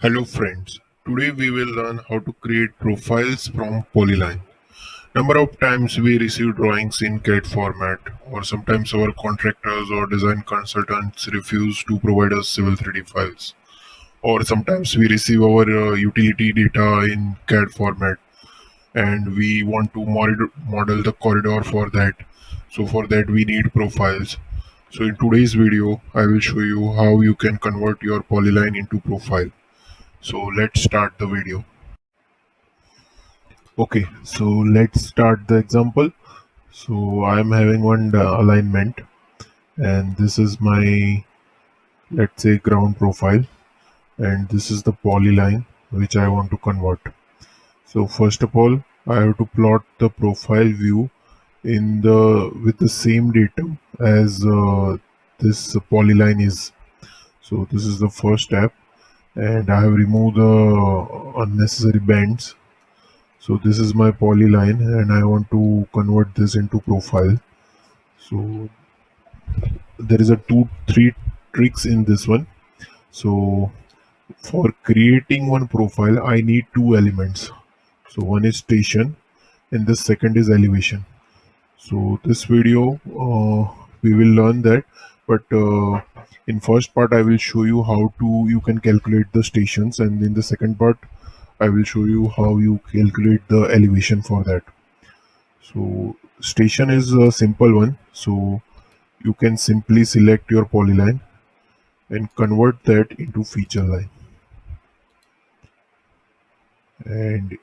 Hello friends, today we will learn how to create profiles from Polyline. Number of times we receive drawings in CAD format, or sometimes our contractors or design consultants refuse to provide us Civil 3D files, or sometimes we receive our utility data in CAD format and we want to model the corridor for that. So for that we need profiles. So in today's video, I will show you how you can convert your Polyline into profile. So let's start the video. Okay, so let's start the example. So I'm having one alignment, and this is my, let's say, ground profile, and this is the polyline which I want to convert. So first of all, I have to plot the profile view in the with the same datum as this polyline is. So this is the first step, and I have removed the unnecessary bends. So this is my polyline and I want to convert this into profile. So there is a three tricks in this one. So for creating one profile, I need two elements. So one is station and the second is elevation. So this video, we will learn that, but in first part I will show you how to you can calculate the stations, and in the second part I will show you how you calculate the elevation for that. So station is a simple one. So you can simply select your polyline and convert that into feature line. And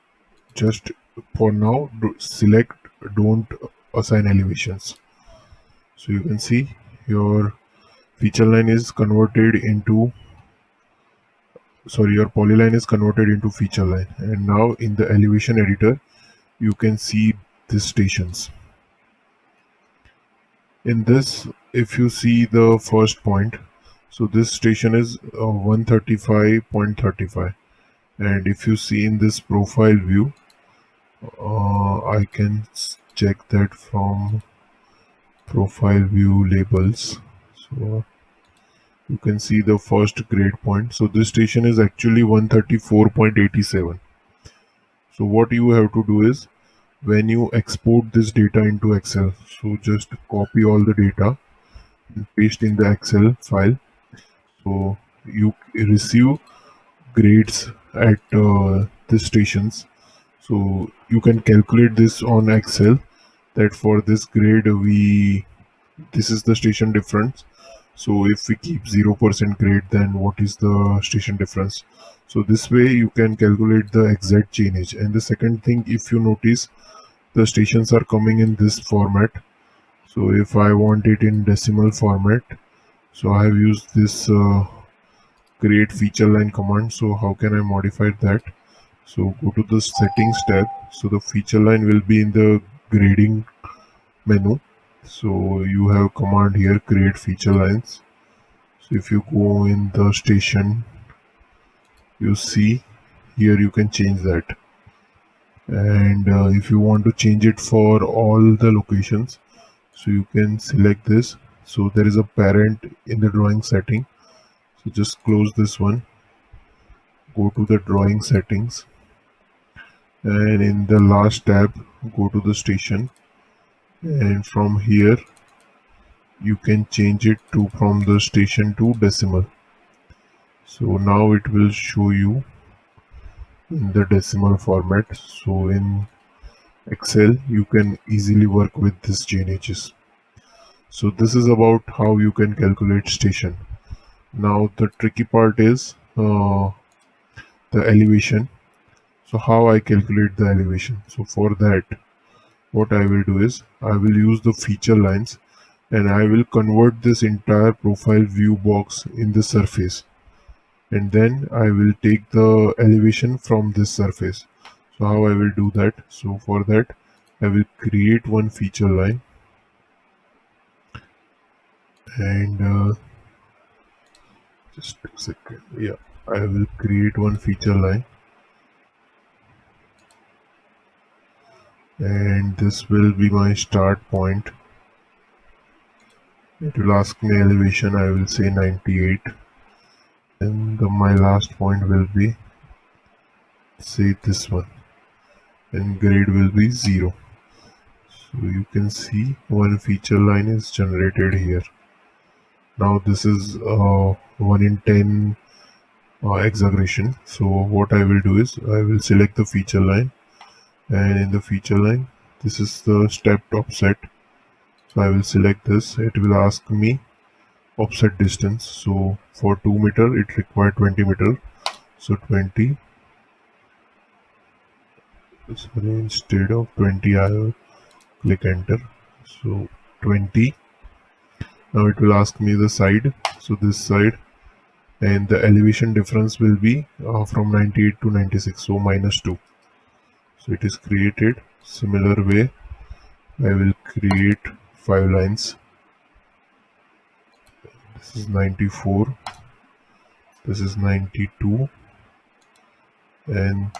just for now, select don't assign elevations. So you can see your feature line is converted into, sorry, your polyline is converted into feature line. And now in the elevation editor, you can see these stations. In this, if you see the first point, so this station is 135.35, and if you see in this profile view, I can check that from profile view labels. So you can see the first grade point. So this station is actually 134.87. So what you have to do is, when you export this data into Excel, so just copy all the data and paste in the Excel file. So you receive grades at these stations. So you can calculate this on Excel, that for this grade this is the station difference. So if we keep 0% grade, then what is the station difference? So this way you can calculate the exact change. And the second thing, if you notice, the stations are coming in this format. So if I want it in decimal format, so I have used this create feature line command. So how can I modify that? So go to the settings tab. So the feature line will be in the grading menu. So you have command here, create feature lines. So if you go in the station, you see here you can change that. And if you want to change it for all the locations, so you can select this. So there is a parent in the drawing setting. So just close this one, go to the drawing settings, and in the last tab, go to the station, and from here you can change it to from the station to decimal. So now it will show you in the decimal format. So in Excel you can easily work with these changes. So this is about how you can calculate station. Now the tricky part is the elevation. So how I calculate the elevation? So for that, what I will do is I will use the feature lines and I will convert this entire profile view box in the surface, and then I will take the elevation from this surface. So how I will do that? So for that, I will create one feature line, and just a second. Yeah, I will create one feature line, and this will be my start point. It will ask me elevation. I will say 98, and my last point will be, say, this one, and grade will be 0. So you can see one feature line is generated here. Now this is 1 in 10 exaggeration. So what I will do is I will select the feature line, and in the feature line this is the stepped offset. So I will select this. It will ask me offset distance. So for 2 meter it required 20 meter. So 20, sorry, instead of 20 I will click enter. So 20. Now it will ask me the side. So this side, and the elevation difference will be from 98 to 96, so -2. So it is created. Similar way I will create 5 lines. This is 94, this is 92, and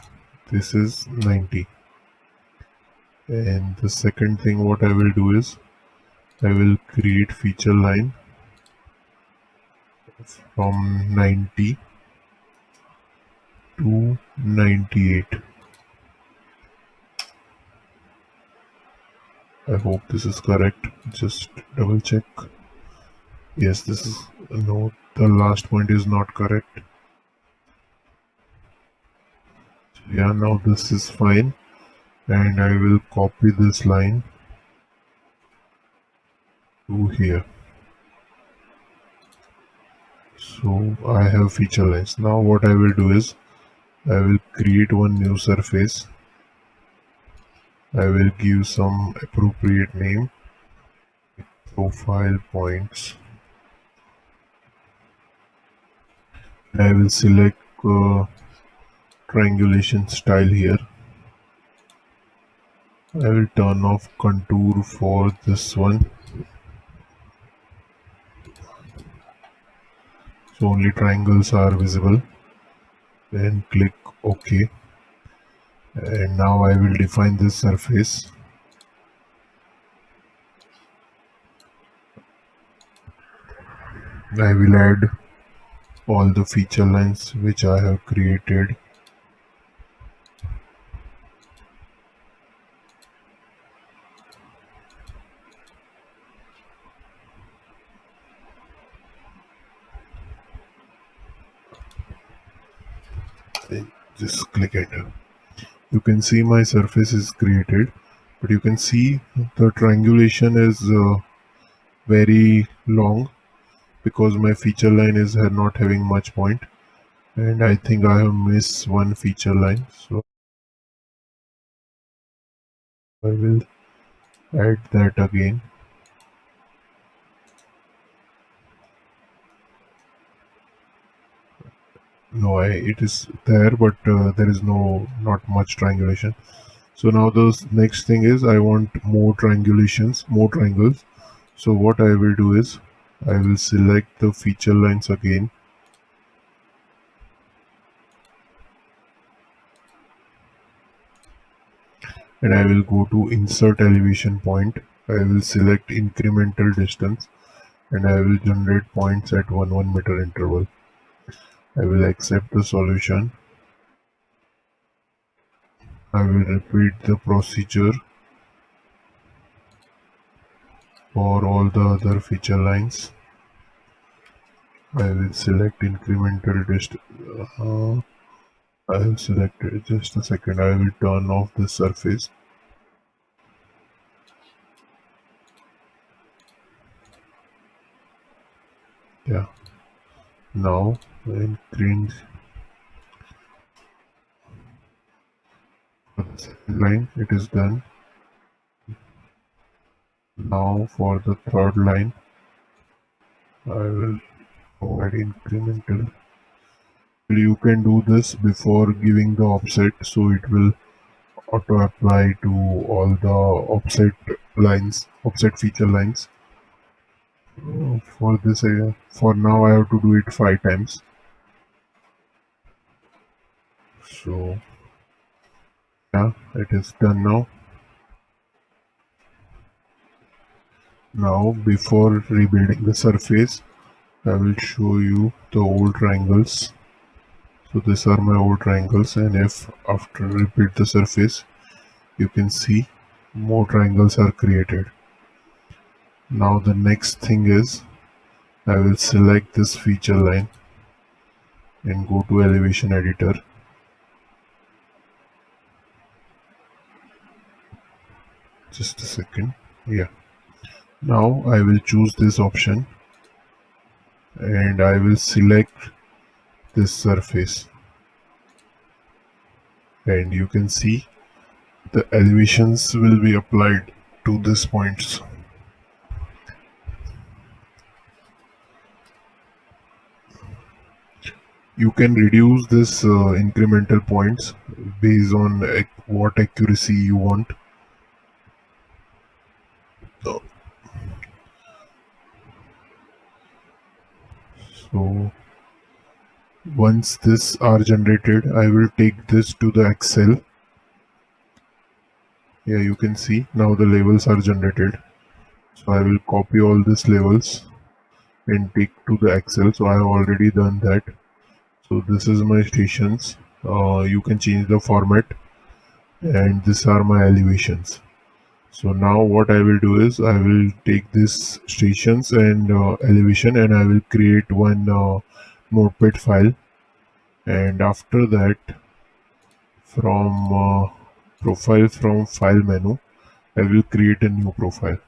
this is 90. And the second thing what I will do is I will create feature line from 90 to 98. I hope this is correct. Just double check. Yes, this is, no, the last point is not correct. So yeah, now this is fine, and I will copy this line to here. So I have feature lines. Now what I will do is I will create one new surface. I will give some appropriate name, profile points. I will select triangulation style here. I will turn off contour for this one. So only triangles are visible. Then click OK. And now I will define this surface. I will add all the feature lines which I have created. Just click enter. You can see my surface is created, but you can see the triangulation is very long because my feature line is not having much point, and I think I have missed one feature line, so I will add that again. No, it is there, but there is not much triangulation. So now the next thing is I want more triangulations, more triangles. So what I will do is I will select the feature lines again. And I will go to insert elevation point. I will select incremental distance, and I will generate points at 1 meter interval. I will accept the solution. I will repeat the procedure for all the other feature lines. I will select incremental distance. I have selected, just a second, I will turn off the surface. Yeah. Now increase for the second line, it is done. Now for the third line, I will provide incremental. You can do this before giving the offset, so it will auto apply to all the offset lines, offset feature lines. For this, for now I have to do it 5 times. So yeah, it is done now. Now before rebuilding the surface, I will show you the old triangles. So these are my old triangles, and if after repeat the surface, you can see more triangles are created. Now the next thing is I will select this feature line and go to elevation editor. Just a second. Yeah. Now I will choose this option and I will select this surface, and you can see the elevations will be applied to these points. You can reduce this incremental points based on what accuracy you want. So once this are generated, I will take this to the Excel. Yeah, you can see now the levels are generated. So I will copy all these levels and take to the Excel. So I have already done that. So this is my stations. You can change the format, and these are my elevations. So now what I will do is I will take this stations and elevation, and I will create one notepad file, and after that from profile from file menu I will create a new profile.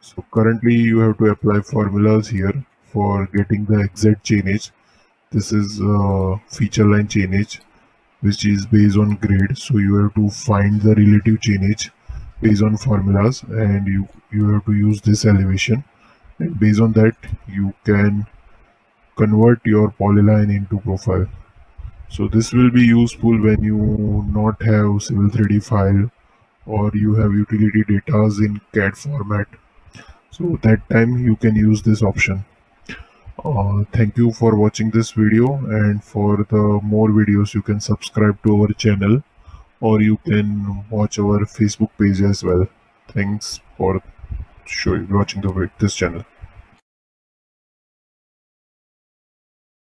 So currently you have to apply formulas here for getting the exact chainage. This is feature line chainage which is based on grade, so you have to find the relative chainage based on formulas, and you have to use this elevation, and based on that you can convert your polyline into profile. So this will be useful when you not have civil 3D file or you have utility datas in CAD format. So that time you can use this option. Thank you for watching this video, and for the more videos you can subscribe to our channel or you can watch our Facebook page as well. Thanks for watching this channel.